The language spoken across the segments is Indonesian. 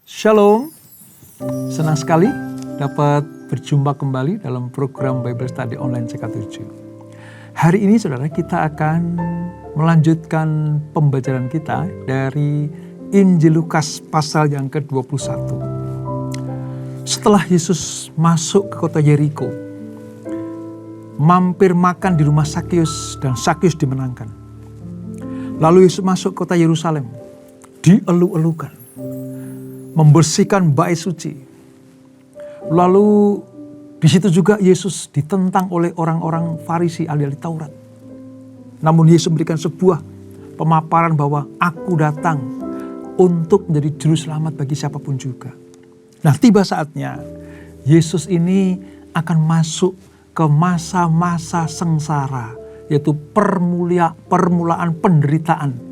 Shalom, senang sekali dapat berjumpa kembali dalam program Bible Study Online CK7. Hari ini saudara, kita akan melanjutkan pembacaan kita dari Injil Lukas pasal yang ke-21. Setelah Yesus masuk ke kota Yeriko, mampir makan di rumah Sakeus dan Sakeus dimenangkan. Lalu Yesus masuk ke kota Yerusalem, dielu-elukan, membersihkan bait suci. Lalu di situ juga Yesus ditentang oleh orang-orang Farisi ahli Taurat. Namun Yesus memberikan sebuah pemaparan bahwa aku datang untuk menjadi juru selamat bagi siapapun juga. Nah, tiba saatnya Yesus ini akan masuk ke masa-masa sengsara, yaitu permulaan penderitaan.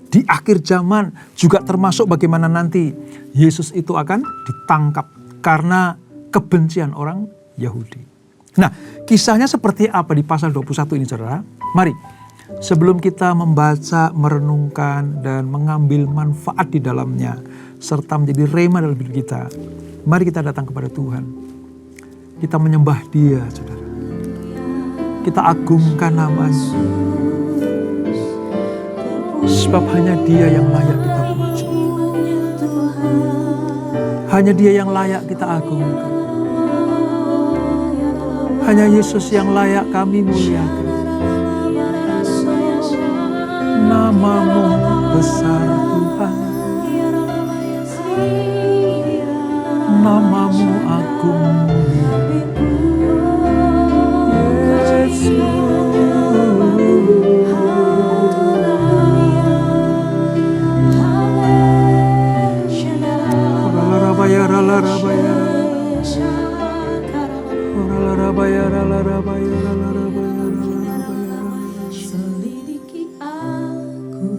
Di akhir zaman juga termasuk bagaimana nanti Yesus itu akan ditangkap karena kebencian orang Yahudi. Nah, kisahnya seperti apa di pasal 21 ini, saudara? Mari, sebelum kita membaca, merenungkan, dan mengambil manfaat di dalamnya, serta menjadi rema dalam hidup kita, mari kita datang kepada Tuhan. Kita menyembah Dia, saudara. Kita agungkan nama-Nya. Sebab hanya Dia yang layak kita puji. Hanya Dia yang layak kita agungkan. Hanya Yesus yang layak kami muliakan. Nama-Mu besar Tuhan. Nama-Mu agung. Yesus. Selidiki aku,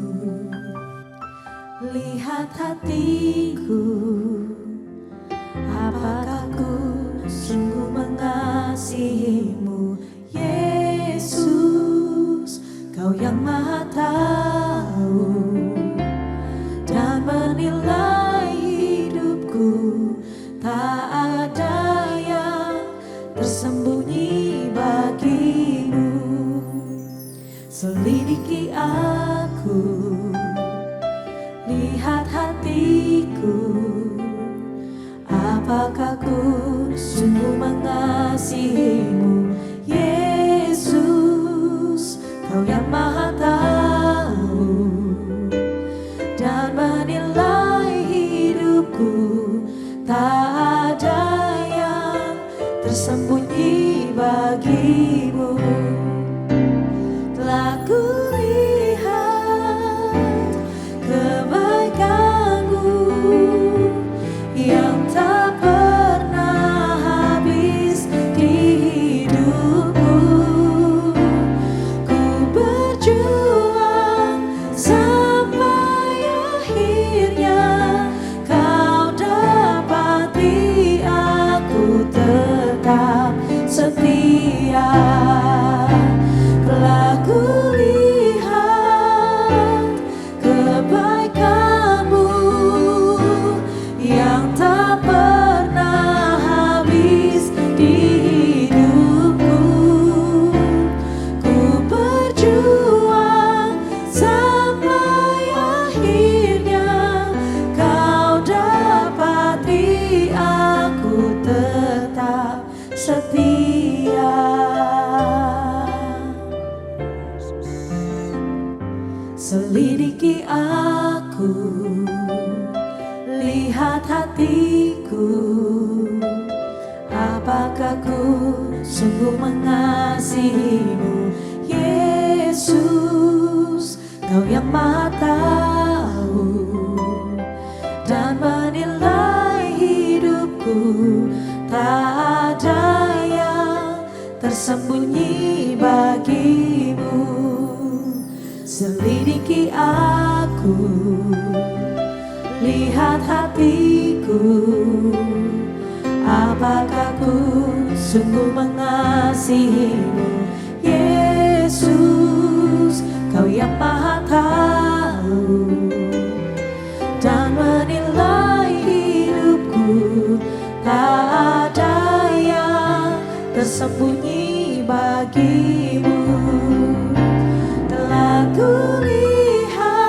lihat hatiku, apakah ku sungguh mengasihimu, Yesus, Kau yang Maha Tahu dan menilai hidupku. Tak ada yang tersembunyi bagimu. Selidiki aku, lihat hatiku, apakah ku sungguh mengasihimu, Yesus, Kau yang Maha Tahu dan menilai hidupku. Tak ada yang tersembunyi bagimu. Telah kulihat kebaikan-Mu yang tak pernah habis di hidupku. Ku berjuang sampai akhirnya Kau dapati aku tetap setia. Telah kulihat kebaikan-Mu yang tak pernah habis di hidupku. Ku berjuang sampai akhirnya Kau dapati aku tetap setia. Selidiki aku, lihat hatiku, apakah ku sungguh mengasihimu, Yesus, Kau yang Maha Tahu dan menilai hidupku. Tak ada yang tersembunyi bagimu. Selidiki aku, lihat hatiku, apakah ku sungguh mengasihimu, Yesus, Kau yang Maha Tahu dan menilai tersembunyi bagimu. Telah kulihat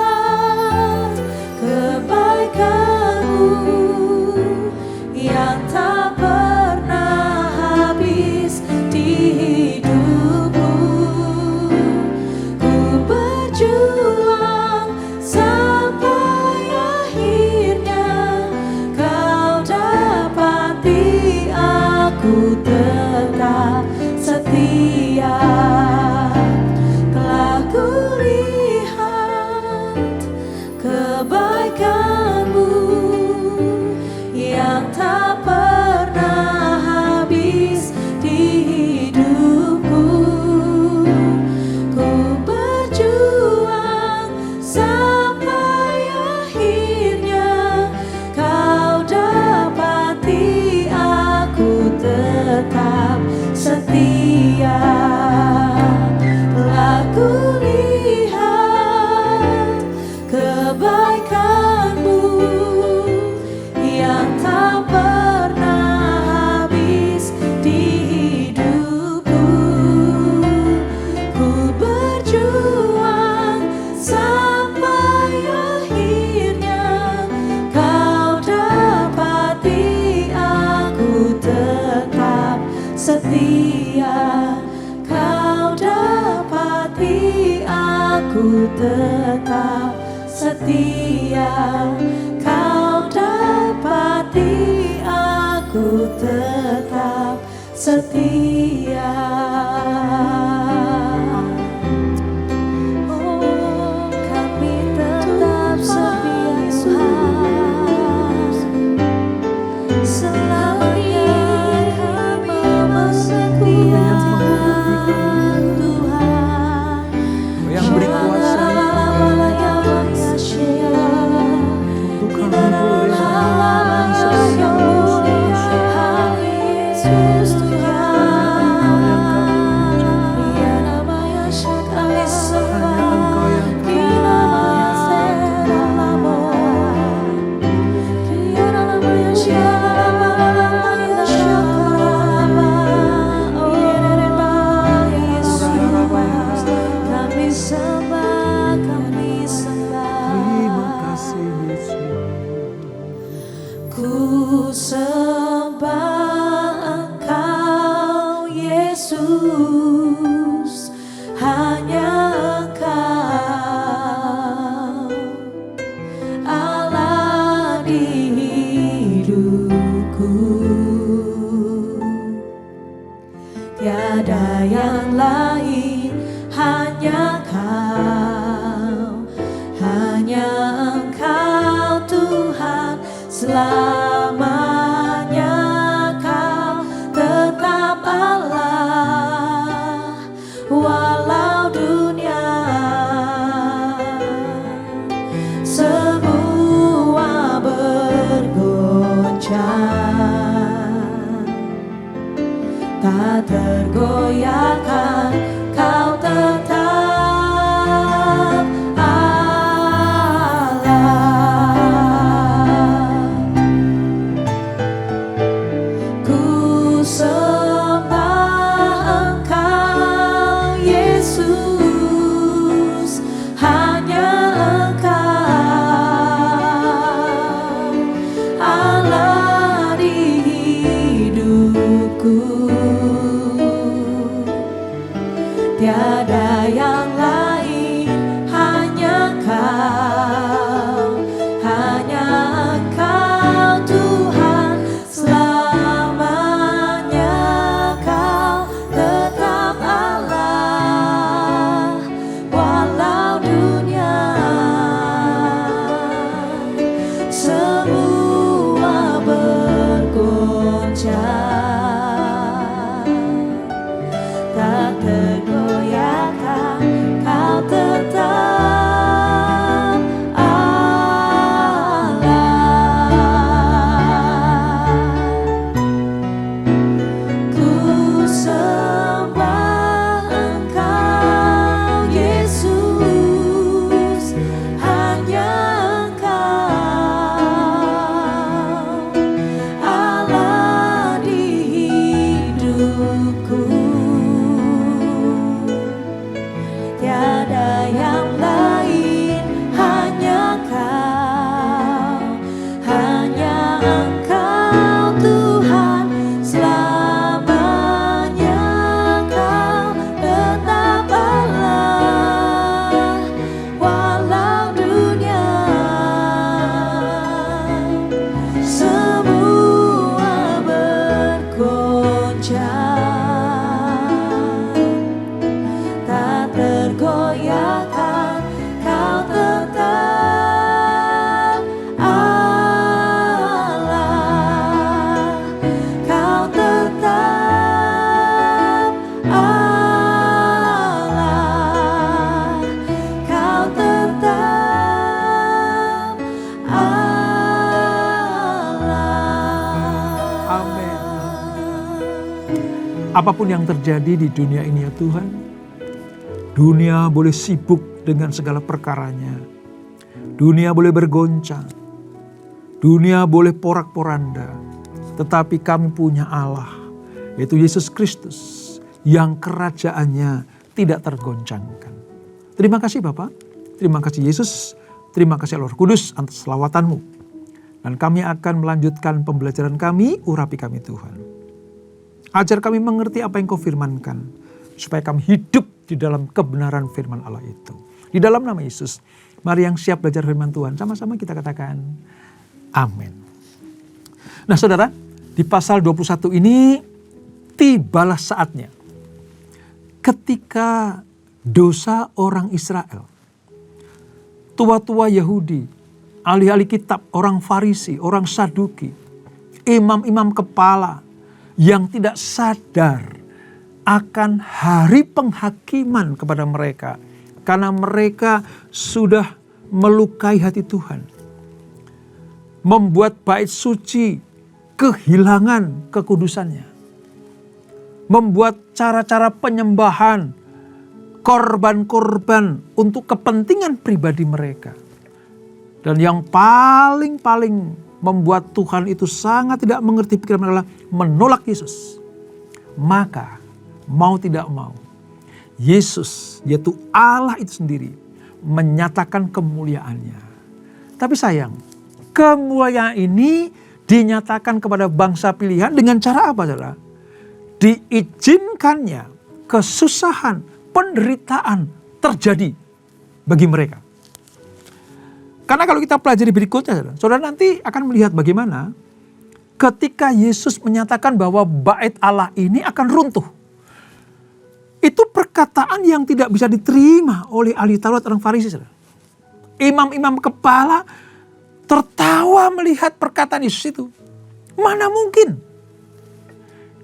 kebaikanmu yang tak pernah habis di hidupku. Ku berjuang sampai akhirnya kau dapati aku tetap setia. Telah kulihat kebaikanmu yang tak pernah habis di hidupku. Ku berjuang sampai akhirnya kau dapati aku tetap setia. Telah kulihat kebaikanmu yang tak pernah habis di hidupku. Ku berjuang sampai akhirnya kau dapati aku tetap setia. Kau dapati aku tetap setia. Kau dapati aku tetap setia. Oh, kami tetap setia Tuhan. Selamanya kami setia Tuhan. yang beri kuasa untuk kami boleh terima kasih Yesus. Ku sembah Engkau Yesus, hanya Engkau Allah di hidupku. Tiada yang lain, hanya Kau, hanya Engkau Tuhan. Selamanya Kau tetap Allah, walau dunia semua bergoncang, tak tergoyahkan Kau tetap Allah. Apapun yang terjadi di dunia ini ya Tuhan, dunia boleh sibuk dengan segala perkaranya. Dunia boleh bergoncang. Dunia boleh porak-poranda. Tetapi kami punya Allah, yaitu Yesus Kristus, yang kerajaannya tidak tergoncangkan. Terima kasih Bapak, terima kasih Yesus, terima kasih Roh Kudus atas selawatan-Mu. Dan kami akan melanjutkan pembelajaran kami, urapi kami Tuhan. Ajar kami mengerti apa yang Kau firmankan, supaya kami hidup di dalam kebenaran firman Allah itu. Di dalam nama Yesus, mari yang siap belajar firman Tuhan, sama-sama kita katakan, amin. Nah saudara, di pasal 21 ini, tibalah saatnya ketika dosa orang Israel, tua-tua Yahudi, ahli-ahli kitab, orang Farisi, orang Saduki, imam-imam kepala yang tidak sadar akan hari penghakiman kepada mereka. Karena mereka sudah melukai hati Tuhan. Membuat bait suci kehilangan kekudusannya. Membuat cara-cara penyembahan, korban-korban untuk kepentingan pribadi mereka. Dan yang paling membuat Tuhan itu sangat tidak mengerti pikiran mereka adalah menolak Yesus. Maka mau tidak mau, Yesus yaitu Allah itu sendiri menyatakan kemuliaannya. Tapi sayang, kemuliaan ini dinyatakan kepada bangsa pilihan dengan cara apa saudara? Diizinkannya kesusahan, penderitaan terjadi bagi mereka. Karena kalau kita pelajari berikutnya, saudara nanti akan melihat bagaimana ketika Yesus menyatakan bahwa bait Allah ini akan runtuh. Itu perkataan yang tidak bisa diterima oleh ahli Taurat orang Farisi. Saudara. Imam-imam kepala tertawa melihat perkataan Yesus itu. Mana mungkin?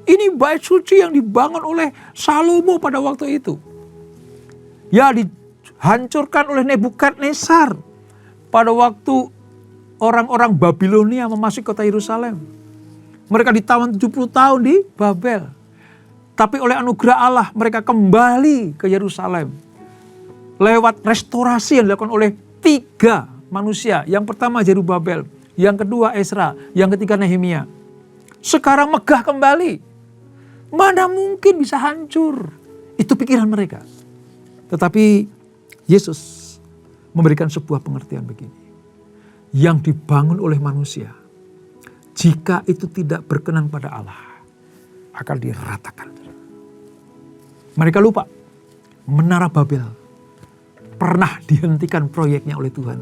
Ini bait suci yang dibangun oleh Salomo pada waktu itu. Ya dihancurkan oleh Nebukadnezar pada waktu orang-orang Babilonia memasuki kota Yerusalem. Mereka ditawan 70 tahun di Babel. Tapi oleh anugerah Allah mereka kembali ke Yerusalem. Lewat restorasi yang dilakukan oleh 3 manusia. Yang pertama Zerubabel, yang kedua Ezra, yang ketiga Nehemia. Sekarang megah kembali. Mana mungkin bisa hancur? Itu pikiran mereka. Tetapi Yesus memberikan sebuah pengertian begini. Yang dibangun oleh manusia, jika itu tidak berkenan pada Allah, akan diratakan. Mereka lupa, Menara Babel pernah dihentikan proyeknya oleh Tuhan.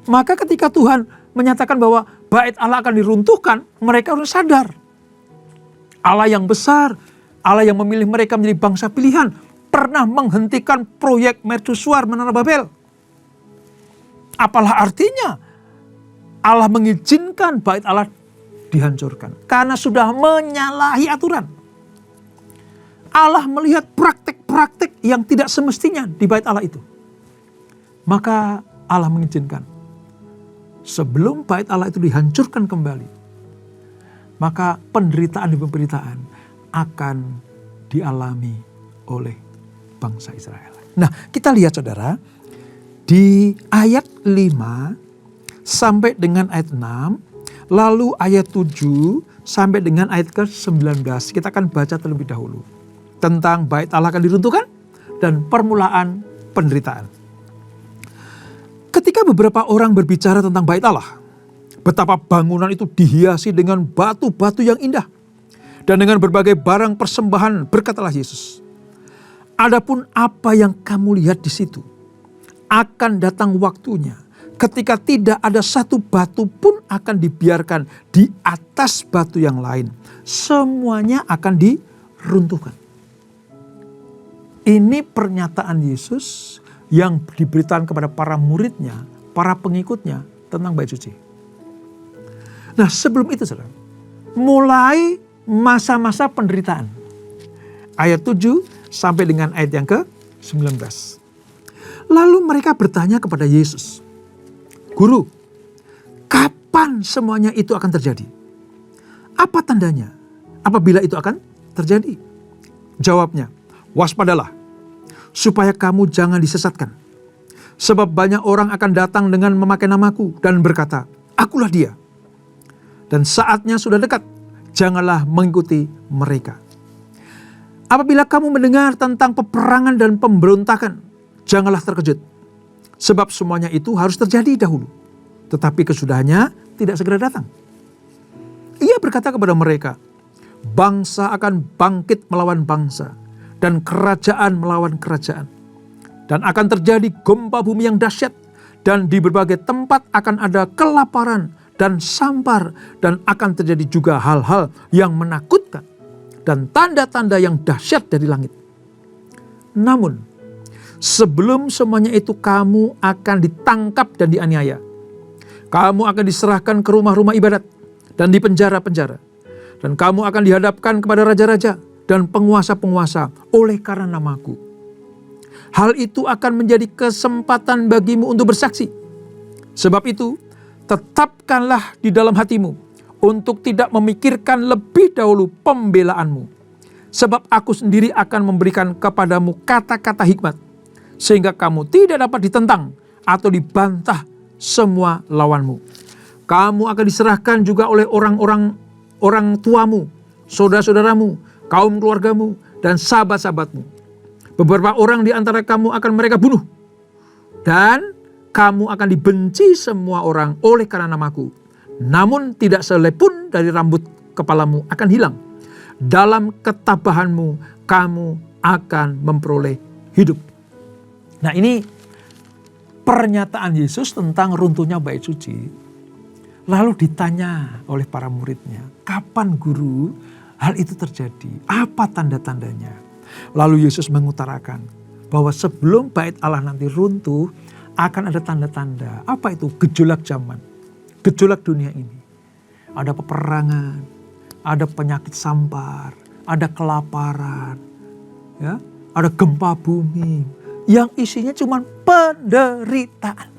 Maka ketika Tuhan menyatakan bahwa bait Allah akan diruntuhkan, mereka harus sadar. Allah yang besar, Allah yang memilih mereka menjadi bangsa pilihan, pernah menghentikan proyek mercusuar Menara Babel. Apalah artinya Allah mengizinkan bait Allah dihancurkan karena sudah menyalahi aturan. Allah melihat praktek-praktek yang tidak semestinya di bait Allah itu. Maka Allah mengizinkan sebelum bait Allah itu dihancurkan kembali, maka penderitaan demi penderitaan akan dialami oleh bangsa Israel. Nah, kita lihat saudara, di ayat 5 sampai dengan ayat 6, lalu ayat 7 sampai dengan ayat ke-19, kita akan baca terlebih dahulu. Tentang bait Allah akan diruntuhkan dan permulaan penderitaan. Ketika beberapa orang berbicara tentang bait Allah, betapa bangunan itu dihiasi dengan batu-batu yang indah. Dan dengan berbagai barang persembahan, berkatalah Yesus, adapun apa yang kamu lihat di situ, akan datang waktunya ketika tidak ada satu batu pun akan dibiarkan di atas batu yang lain. Semuanya akan diruntuhkan. Ini pernyataan Yesus yang diberitakan kepada para muridnya, para pengikutnya tentang bait suci. Nah sebelum itu saudara, mulai masa-masa penderitaan. Ayat 7 sampai dengan ayat yang ke-19. Lalu mereka bertanya kepada Yesus, Guru, kapan semuanya itu akan terjadi? Apa tandanya? Apabila itu akan terjadi? Jawabnya, waspadalah, supaya kamu jangan disesatkan. Sebab banyak orang akan datang dengan memakai namaku dan berkata, akulah dia. Dan saatnya sudah dekat, janganlah mengikuti mereka. Apabila kamu mendengar tentang peperangan dan pemberontakan, janganlah terkejut. Sebab semuanya itu harus terjadi dahulu. Tetapi kesudahannya tidak segera datang. Ia berkata kepada mereka, bangsa akan bangkit melawan bangsa, dan kerajaan melawan kerajaan. Dan akan terjadi gempa bumi yang dahsyat, dan di berbagai tempat akan ada kelaparan dan sampar, dan akan terjadi juga hal-hal yang menakutkan, dan tanda-tanda yang dahsyat dari langit. Namun, sebelum semuanya itu kamu akan ditangkap dan dianiaya. Kamu akan diserahkan ke rumah-rumah ibadat dan di penjara-penjara. Dan kamu akan dihadapkan kepada raja-raja dan penguasa-penguasa oleh karena namaku. Hal itu akan menjadi kesempatan bagimu untuk bersaksi. Sebab itu, tetapkanlah di dalam hatimu untuk tidak memikirkan lebih dahulu pembelaanmu. Sebab aku sendiri akan memberikan kepadamu kata-kata hikmat, sehingga kamu tidak dapat ditentang atau dibantah semua lawanmu. Kamu akan diserahkan juga oleh orang tuamu, saudara-saudaramu, kaum keluargamu, dan sahabat-sahabatmu. Beberapa orang di antara kamu akan mereka bunuh. Dan kamu akan dibenci semua orang oleh karena namaku. Namun tidak sehelai pun dari rambut kepalamu akan hilang. Dalam ketabahanmu kamu akan memperoleh hidup. Nah, ini pernyataan Yesus tentang runtuhnya bait suci. Lalu ditanya oleh para muridnya, kapan guru hal itu terjadi? Apa tanda-tandanya? Lalu Yesus mengutarakan bahwa sebelum bait Allah nanti runtuh, akan ada tanda-tanda. Apa itu? Gejolak zaman, gejolak dunia ini. Ada peperangan, ada penyakit sampar, ada kelaparan, ya, ada gempa bumi yang isinya cuma penderitaan.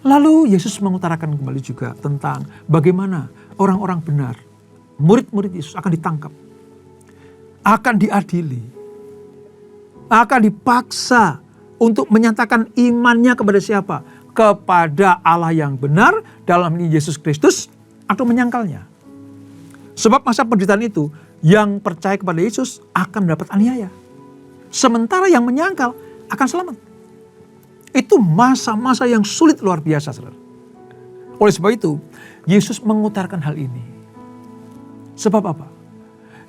Lalu Yesus mengutarakan kembali juga tentang bagaimana orang-orang benar, murid-murid Yesus akan ditangkap, akan diadili, akan dipaksa untuk menyatakan imannya kepada siapa? Kepada Allah yang benar, dalam ini Yesus Kristus, atau menyangkalnya. Sebab masa penderitaan itu, yang percaya kepada Yesus akan mendapat aniaya. Sementara yang menyangkal akan selamat. Itu masa-masa yang sulit luar biasa, saudara. Oleh sebab itu, Yesus mengutarakan hal ini. Sebab apa?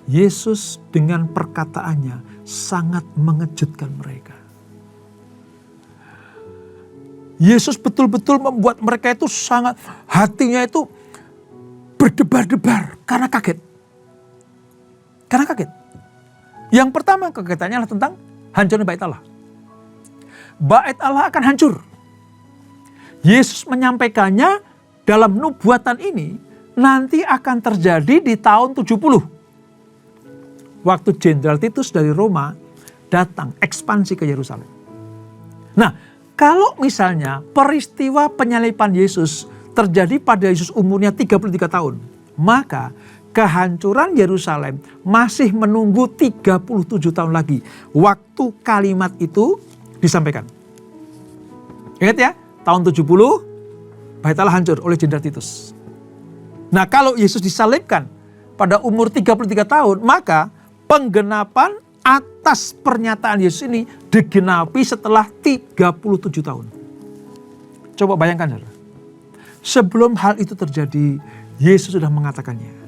Yesus dengan perkataannya sangat mengejutkan mereka. Yesus betul-betul membuat mereka itu sangat, hatinya itu berdebar-debar karena kaget. Karena kaget. Yang pertama kekagetannya adalah tentang hancurnya bait Allah. Bait Allah akan hancur. Yesus menyampaikannya dalam nubuatan ini nanti akan terjadi di tahun 70. Waktu Jenderal Titus dari Roma datang ekspansi ke Yerusalem. Nah, kalau misalnya peristiwa penyaliban Yesus terjadi pada Yesus umurnya 33 tahun, maka kehancuran Yerusalem masih menunggu 37 tahun lagi. Waktu kalimat itu disampaikan. Ingat ya, tahun 70 bait Allah hancur oleh Jenderal Titus. Nah, kalau Yesus disalibkan pada umur 33 tahun, maka penggenapan atas pernyataan Yesus ini digenapi setelah 37 tahun. Coba bayangkan, saudara. Sebelum hal itu terjadi, Yesus sudah mengatakannya.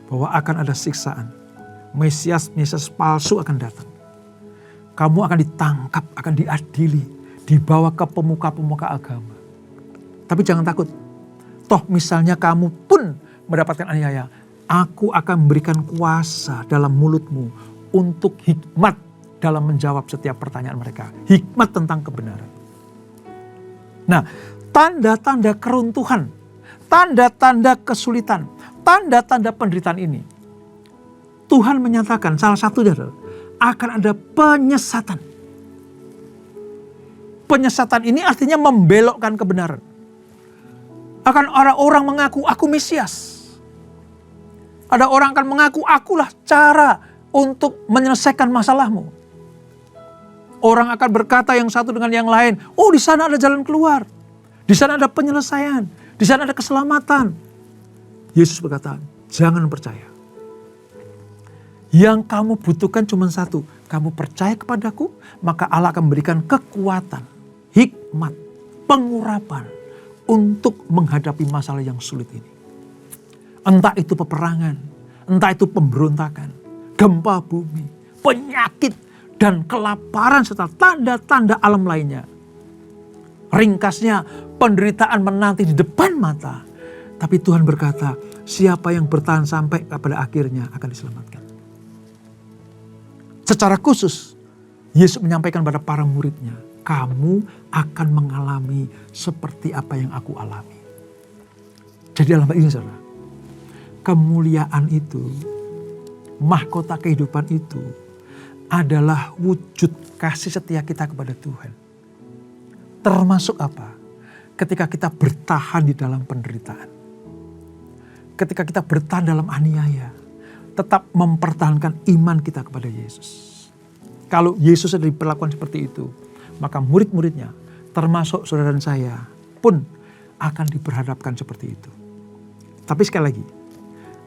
Bahwa akan ada siksaan. Mesias palsu akan datang. Kamu akan ditangkap, akan diadili, dibawa ke pemuka-pemuka agama. Tapi jangan takut. Toh misalnya kamu pun mendapatkan aniaya. Aku akan memberikan kuasa dalam mulutmu untuk hikmat dalam menjawab setiap pertanyaan mereka. Hikmat tentang kebenaran. Nah, tanda-tanda keruntuhan, tanda-tanda kesulitan, tanda-tanda penderitaan ini. Tuhan menyatakan salah satunya adalah akan ada penyesatan. Penyesatan ini artinya membelokkan kebenaran. Akan orang-orang mengaku, aku Mesias. Ada orang akan mengaku, akulah cara untuk menyelesaikan masalahmu. Orang akan berkata yang satu dengan yang lain, oh di sana ada jalan keluar. Di sana ada penyelesaian. Di sana ada keselamatan. Yesus berkata, jangan percaya. Yang kamu butuhkan cuma satu. Kamu percaya kepadaku, maka Allah akan memberikan kekuatan, hikmat, pengurapan untuk menghadapi masalah yang sulit ini. Entah itu peperangan, entah itu pemberontakan, gempa bumi, penyakit, dan kelaparan serta tanda-tanda alam lainnya. Ringkasnya, penderitaan menanti di depan mata. Tapi Tuhan berkata, siapa yang bertahan sampai pada akhirnya akan diselamatkan. Secara khusus, Yesus menyampaikan pada para muridnya, kamu akan mengalami seperti apa yang aku alami. Jadi dalam hal ini saudara, kemuliaan itu, mahkota kehidupan itu adalah wujud kasih setia kita kepada Tuhan. Termasuk apa? Ketika kita bertahan di dalam penderitaan. Ketika kita bertahan dalam aniaya. Tetap mempertahankan iman kita kepada Yesus. Kalau Yesus ada diperlakukan seperti itu, maka murid-muridnya, termasuk saudara dan saya, pun akan diperhadapkan seperti itu. Tapi sekali lagi,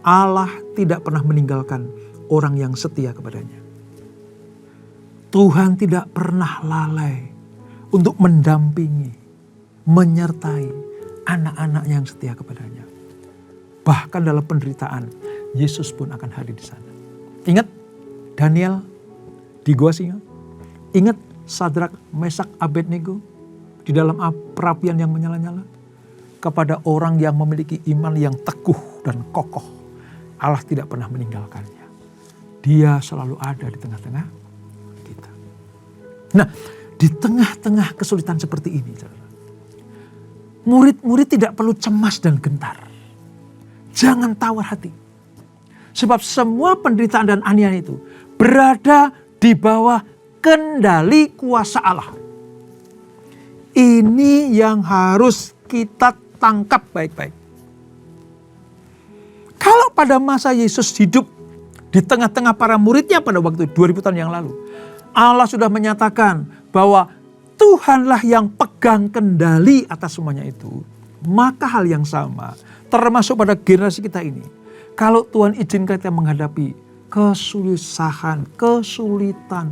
Allah tidak pernah meninggalkan orang yang setia kepadanya. Tuhan tidak pernah lalai untuk mendampingi, menyertai anak-anak yang setia kepadanya. Bahkan dalam penderitaan, Yesus pun akan hadir di sana. Ingat Daniel di gua singa? Ingat Sadrak, Mesak, Abednego di dalam perapian yang menyala-nyala? Kepada orang yang memiliki iman yang teguh dan kokoh, Allah tidak pernah meninggalkannya. Dia selalu ada di tengah-tengah kita. Nah, di tengah-tengah kesulitan seperti ini, saudara, murid-murid tidak perlu cemas dan gentar. Jangan tawar hati. Sebab semua penderitaan dan aniaya itu berada di bawah kendali kuasa Allah. Ini yang harus kita tangkap baik-baik. Kalau pada masa Yesus hidup di tengah-tengah para muridnya pada waktu 2000 tahun yang lalu, Allah sudah menyatakan bahwa Tuhanlah yang pegang kendali atas semuanya itu. Maka hal yang sama termasuk pada generasi kita ini. Kalau Tuhan izinkan kita menghadapi kesulitan,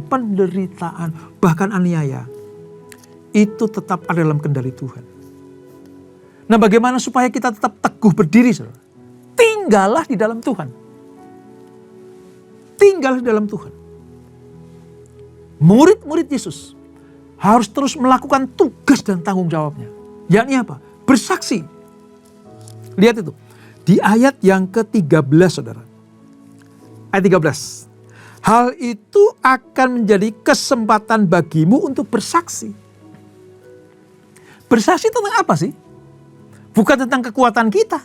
penderitaan, bahkan aniaya, itu tetap ada dalam kendali Tuhan. Nah, bagaimana supaya kita tetap teguh berdiri, saudara? Tinggallah di dalam Tuhan. Tinggallah di dalam Tuhan. Murid-murid Yesus harus terus melakukan tugas dan tanggung jawabnya. Yakni apa? Bersaksi. Lihat itu. Di ayat yang ke-13, saudara. Ayat 13. Hal itu akan menjadi kesempatan bagimu untuk bersaksi. Bersaksi tentang apa sih? Bukan tentang kekuatan kita.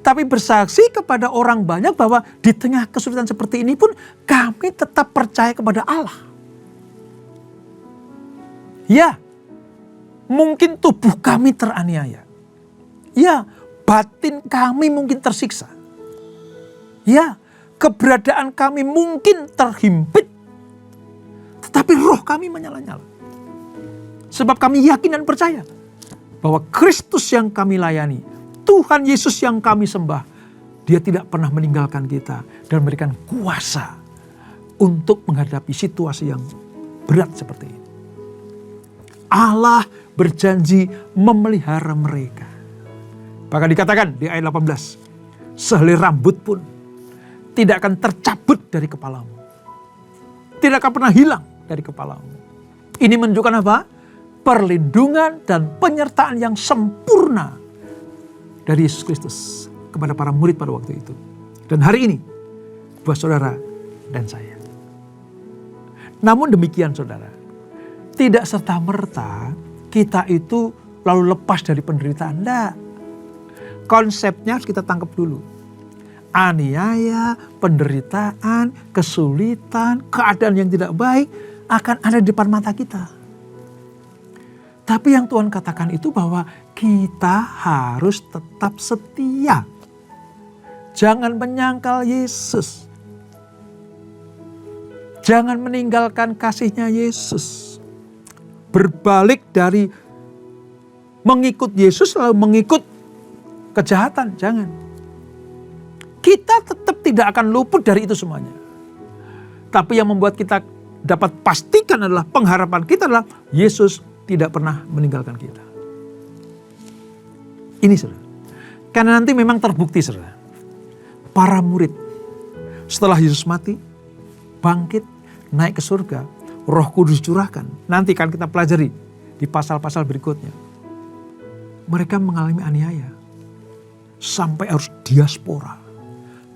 Tapi bersaksi kepada orang banyak bahwa di tengah kesulitan seperti ini pun kami tetap percaya kepada Allah. Ya, mungkin tubuh kami teraniaya. Ya, batin kami mungkin tersiksa. Ya, keberadaan kami mungkin terhimpit. Tetapi roh kami menyala-nyala. Sebab kami yakin dan percaya bahwa Kristus yang kami layani, Tuhan Yesus yang kami sembah, Dia tidak pernah meninggalkan kita dan memberikan kuasa untuk menghadapi situasi yang berat seperti ini. Allah berjanji memelihara mereka. Bahkan dikatakan di ayat 18, sehelai rambut pun tidak akan tercabut dari kepalamu. Tidak akan pernah hilang dari kepalamu. Ini menunjukkan apa? Perlindungan dan penyertaan yang sempurna dari Yesus Kristus kepada para murid pada waktu itu. Dan hari ini buat saudara dan saya. Namun demikian saudara, tidak serta-merta kita itu lalu lepas dari penderitaan. Tidak. Konsepnya harus kita tangkap dulu. Aniaya, penderitaan, kesulitan, keadaan yang tidak baik akan ada di depan mata kita. Tapi yang Tuhan katakan itu bahwa kita harus tetap setia. Jangan menyangkal Yesus. Jangan meninggalkan kasihnya Yesus. Berbalik dari mengikut Yesus lalu mengikut kejahatan. Jangan. Kita tetap tidak akan luput dari itu semuanya. Tapi yang membuat kita dapat pastikan adalah pengharapan kita adalah Yesus tidak pernah meninggalkan kita. Ini saudara. Karena nanti memang terbukti saudara. Para murid setelah Yesus mati, bangkit, naik ke surga, Roh Kudus curahkan. Nanti kan kita pelajari di pasal-pasal berikutnya. Mereka mengalami aniaya. Sampai harus diaspora.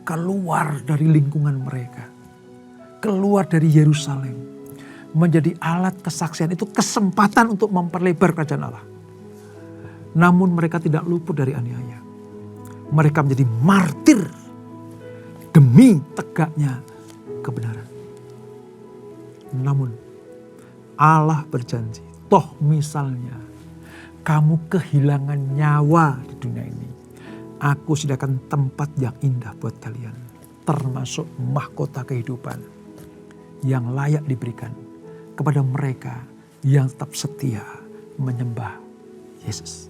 Keluar dari lingkungan mereka. Keluar dari Yerusalem. Menjadi alat kesaksian, itu kesempatan untuk memperlebar kerajaan Allah. Namun mereka tidak luput dari aniaya. Mereka menjadi martir demi tegaknya kebenaran. Namun Allah berjanji, toh misalnya kamu kehilangan nyawa di dunia ini, aku sediakan tempat yang indah buat kalian, termasuk mahkota kehidupan yang layak diberikan kepada mereka yang tetap setia menyembah Yesus.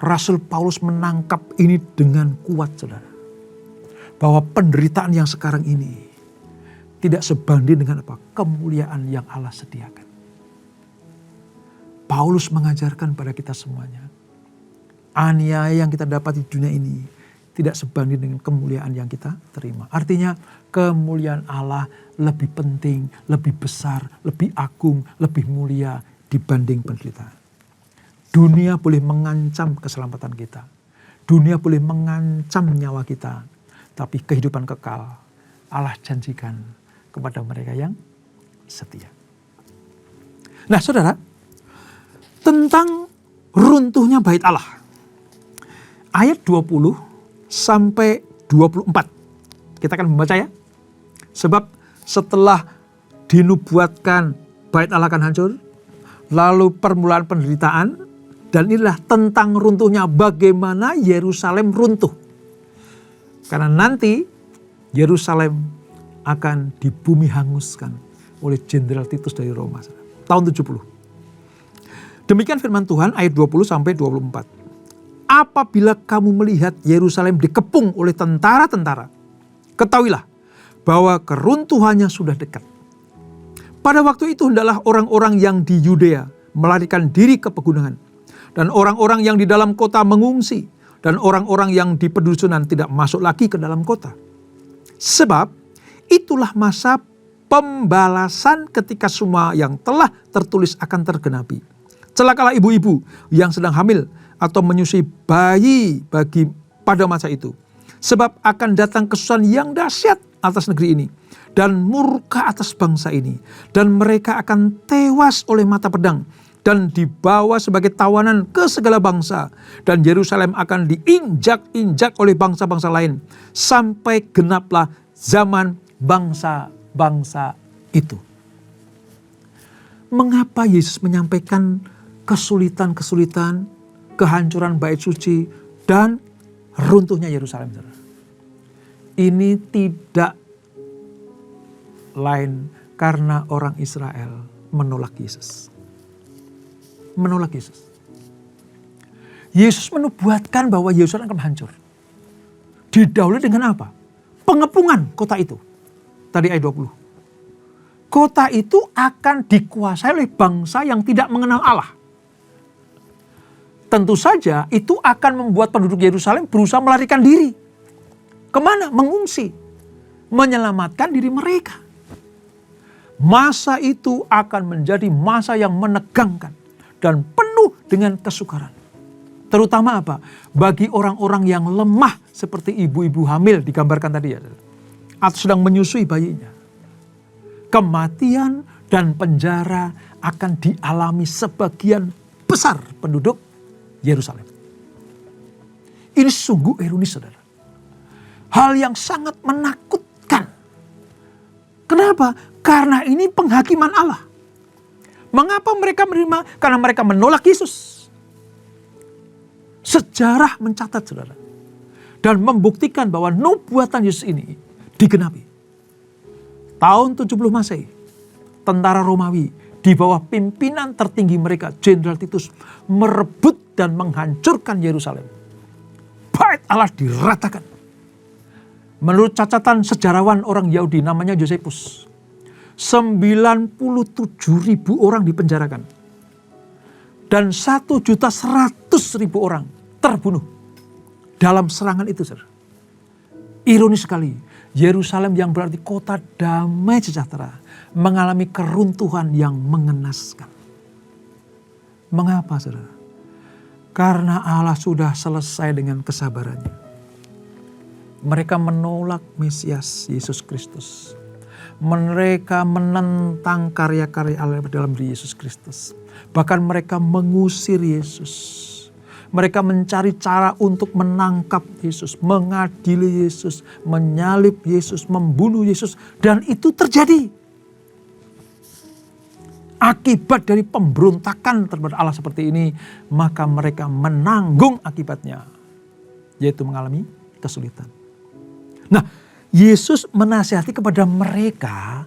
Rasul Paulus menangkap ini dengan kuat, saudara. Bahwa penderitaan yang sekarang ini tidak sebanding dengan apa? Kemuliaan yang Allah sediakan. Paulus mengajarkan pada kita semuanya. Aniaya yang kita dapat di dunia ini tidak sebanding dengan kemuliaan yang kita terima. Artinya kemuliaan Allah lebih penting, lebih besar, lebih agung, lebih mulia dibanding penderitaan. Dunia boleh mengancam keselamatan kita. Dunia boleh mengancam nyawa kita. Tapi kehidupan kekal Allah janjikan kepada mereka yang setia. Nah saudara, tentang runtuhnya bait Allah. Ayat 20 sampai 24. Kita akan membaca ya. Sebab setelah dinubuatkan bait Allah akan hancur. Lalu permulaan penderitaan. Dan inilah tentang runtuhnya, bagaimana Yerusalem runtuh. Karena nanti Yerusalem akan dibumi hanguskan oleh Jenderal Titus dari Roma. Tahun 70. Demikian firman Tuhan ayat 20 sampai 24. Apabila kamu melihat Yerusalem dikepung oleh tentara-tentara, ketahuilah bahwa keruntuhannya sudah dekat. Pada waktu itu hendaklah orang-orang yang di Yudea melarikan diri ke pegunungan. Dan orang-orang yang di dalam kota mengungsi. Dan orang-orang yang di pedusunan tidak masuk lagi ke dalam kota. Sebab itulah masa pembalasan ketika semua yang telah tertulis akan tergenapi. Celakalah ibu-ibu yang sedang hamil atau menyusui bayi pada masa itu. Sebab akan datang kesusahan yang dahsyat atas negeri ini. Dan murka atas bangsa ini. Dan mereka akan tewas oleh mata pedang. Dan dibawa sebagai tawanan ke segala bangsa. Dan Yerusalem akan diinjak-injak oleh bangsa-bangsa lain. Sampai genaplah zaman bangsa-bangsa itu. Mengapa Yesus menyampaikan kesulitan-kesulitan, kehancuran bait suci, dan runtuhnya Yerusalem? Ini tidak lain karena orang Israel menolak Yesus. Menolak Yesus. Yesus menubuatkan bahwa Yerusalem akan hancur. Didahului dengan apa? Pengepungan kota itu. Tadi ayat 20. Kota itu akan dikuasai oleh bangsa yang tidak mengenal Allah. Tentu saja itu akan membuat penduduk Yerusalem berusaha melarikan diri. Kemana? Mengungsi. Menyelamatkan diri mereka. Masa itu akan menjadi masa yang menegangkan. Dan penuh dengan kesukaran. Terutama apa? Bagi orang-orang yang lemah seperti ibu-ibu hamil digambarkan tadi ya. Atau sedang menyusui bayinya. Kematian dan penjara akan dialami sebagian besar penduduk Yerusalem. Ini sungguh ironis saudara. Hal yang sangat menakutkan. Kenapa? Karena ini penghakiman Allah. Mengapa mereka menerima? Karena mereka menolak Yesus. Sejarah mencatat saudara. dan membuktikan bahwa nubuatan Yesus ini digenapi. Tahun 70 Masehi, tentara Romawi di bawah pimpinan tertinggi mereka, Jenderal Titus, merebut dan menghancurkan Yerusalem. Bait Allah diratakan. Menurut catatan sejarawan orang Yahudi namanya Josephus, 97.000 orang dipenjarakan. Dan 1.100.000 orang terbunuh dalam serangan itu. Ironis sekali, Yerusalem yang berarti kota damai sejahtera mengalami keruntuhan yang mengenaskan. Mengapa, saudara? Karena Allah sudah selesai dengan kesabarannya. Mereka menolak Mesias Yesus Kristus. Mereka menentang karya-karya Allah dalam diri Yesus Kristus. Bahkan mereka mengusir Yesus. Mereka mencari cara untuk menangkap Yesus, mengadili Yesus, menyalib Yesus, membunuh Yesus. Dan itu terjadi. Akibat dari pemberontakan terhadap Allah seperti ini, maka mereka menanggung akibatnya, yaitu mengalami kesulitan. Nah, Yesus menasihati kepada mereka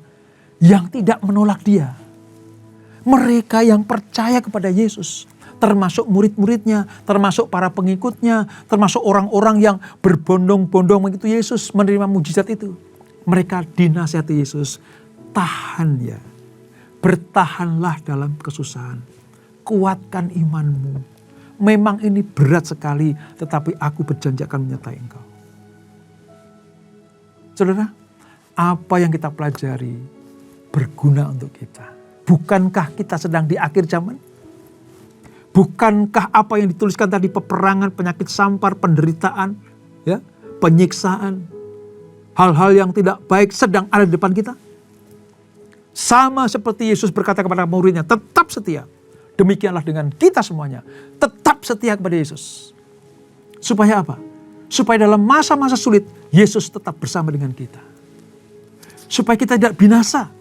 yang tidak menolak Dia. Mereka yang percaya kepada Yesus, termasuk murid-muridnya, termasuk para pengikutnya, termasuk orang-orang yang berbondong-bondong mengikuti Yesus, menerima mujizat itu. Mereka dinasihati Yesus, tahan ya, bertahanlah dalam kesusahan, kuatkan imanmu. Memang ini berat sekali, tetapi aku berjanji akan menyertai engkau. Saudara, apa yang kita pelajari berguna untuk kita. Bukankah kita sedang di akhir zaman? Bukankah apa yang dituliskan tadi, peperangan, penyakit sampar, penderitaan, ya, penyiksaan, hal-hal yang tidak baik sedang ada di depan kita? Sama seperti Yesus berkata kepada muridnya, tetap setia. Demikianlah dengan kita semuanya. Tetap setia kepada Yesus. Supaya apa? Supaya dalam masa-masa sulit, Yesus tetap bersama dengan kita. Supaya kita tidak binasa.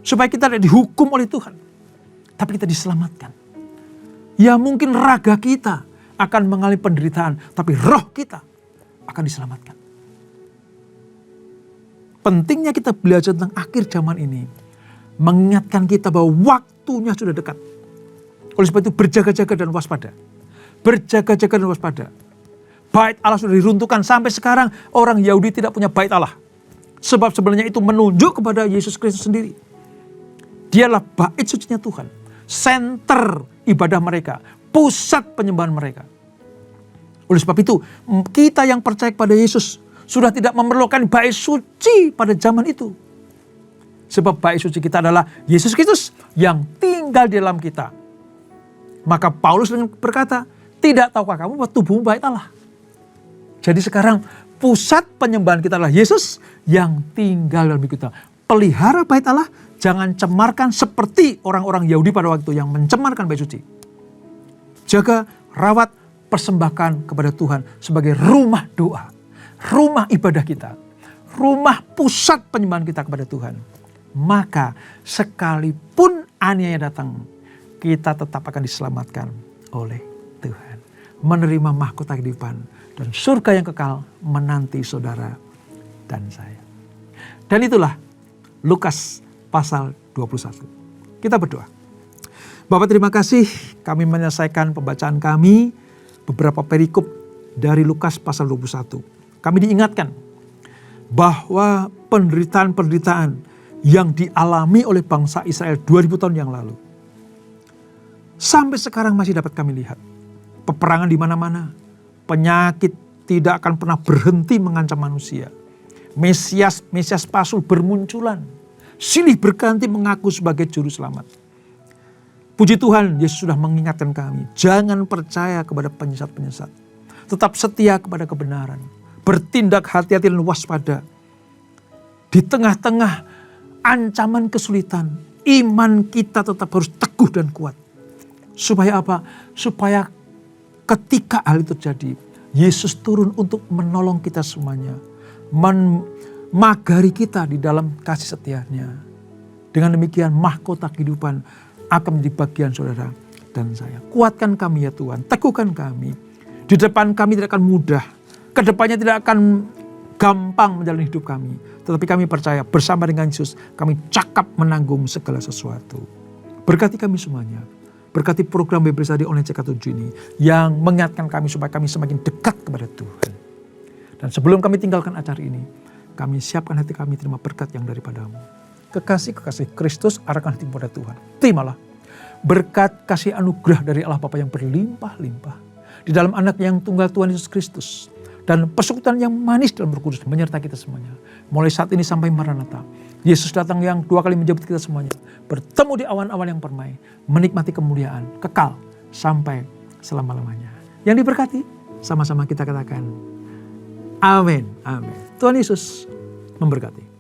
Supaya kita tidak dihukum oleh Tuhan. Tapi kita diselamatkan. Ya mungkin raga kita akan mengalami penderitaan. Tapi roh kita akan diselamatkan. Pentingnya kita belajar tentang akhir zaman ini. Mengingatkan kita bahwa waktunya sudah dekat. Oleh sebab itu berjaga-jaga dan waspada. Berjaga-jaga dan waspada. Bait Allah sudah diruntuhkan. Sampai sekarang orang Yahudi tidak punya bait Allah. Sebab sebenarnya itu menunjuk kepada Yesus Kristus sendiri. Dialah bait sucinya Tuhan. Center ibadah mereka. Pusat penyembahan mereka. Oleh sebab itu kita yang percaya kepada Yesus sudah tidak memerlukan bait suci pada zaman itu. Sebab bait suci kita adalah Yesus Kristus yang tinggal di dalam kita. Maka Paulus berkata, tidak tahukah kamu bahwa tubuhmu bait Allah? Jadi sekarang pusat penyembahan kita adalah Yesus yang tinggal dalam kita. Pelihara bait Allah, jangan cemarkan seperti orang-orang Yahudi pada waktu yang mencemarkan bait suci. Jaga, rawat, persembahkan kepada Tuhan sebagai rumah doa, rumah ibadah kita, rumah pusat penyembahan kita kepada Tuhan. Maka sekalipun aniaya datang, kita tetap akan diselamatkan oleh Tuhan. Menerima mahkota kehidupan dan surga yang kekal menanti saudara dan saya. Dan itulah Lukas pasal 21. Kita berdoa. Bapak, terima kasih kami menyelesaikan pembacaan kami beberapa perikop dari Lukas pasal 21. Kami diingatkan bahwa penderitaan-penderitaan yang dialami oleh bangsa Israel 2000 tahun yang lalu sampai sekarang masih dapat kami lihat. Peperangan di mana-mana, penyakit tidak akan pernah berhenti mengancam manusia. Mesias palsu bermunculan, silih berganti mengaku sebagai juru selamat. Puji Tuhan, Yesus sudah mengingatkan kami, jangan percaya kepada penyesat-penyesat. Tetap setia kepada kebenaran. Bertindak hati-hati dan waspada. Di tengah-tengah ancaman kesulitan, iman kita tetap harus teguh dan kuat. Supaya apa? Supaya ketika hal itu terjadi, Yesus turun untuk menolong kita semuanya. Magari kita di dalam kasih setianya. Dengan demikian mahkota kehidupan akan menjadi bagian saudara dan saya. Kuatkan kami ya Tuhan, teguhkan kami. Di depan kami tidak akan mudah. Kedepannya tidak akan gampang menjalani hidup kami. Tetapi kami percaya bersama dengan Yesus kami cakap menanggung segala sesuatu. Berkati kami semuanya. Berkati program Bible Study Online CK7 ini yang mengingatkan kami supaya kami semakin dekat kepada Tuhan. Dan sebelum kami tinggalkan acara ini, kami siapkan hati kami terima berkat yang daripadamu. Kekasih-kekasih Kristus arahkan hati kepada Tuhan. Terimalah berkat kasih anugerah dari Allah Bapa yang berlimpah-limpah di dalam anak yang tunggal Tuhan Yesus Kristus. Dan persekutuan yang manis dalam Roh Kudus menyertai kita semuanya. Mulai saat ini sampai Maranatha. Yesus datang yang 2 kali menjemput kita semuanya. Bertemu di awan-awan yang permai. Menikmati kemuliaan kekal sampai selama-lamanya. Yang diberkati sama-sama kita katakan amin. Amin. Tuhan Yesus memberkati.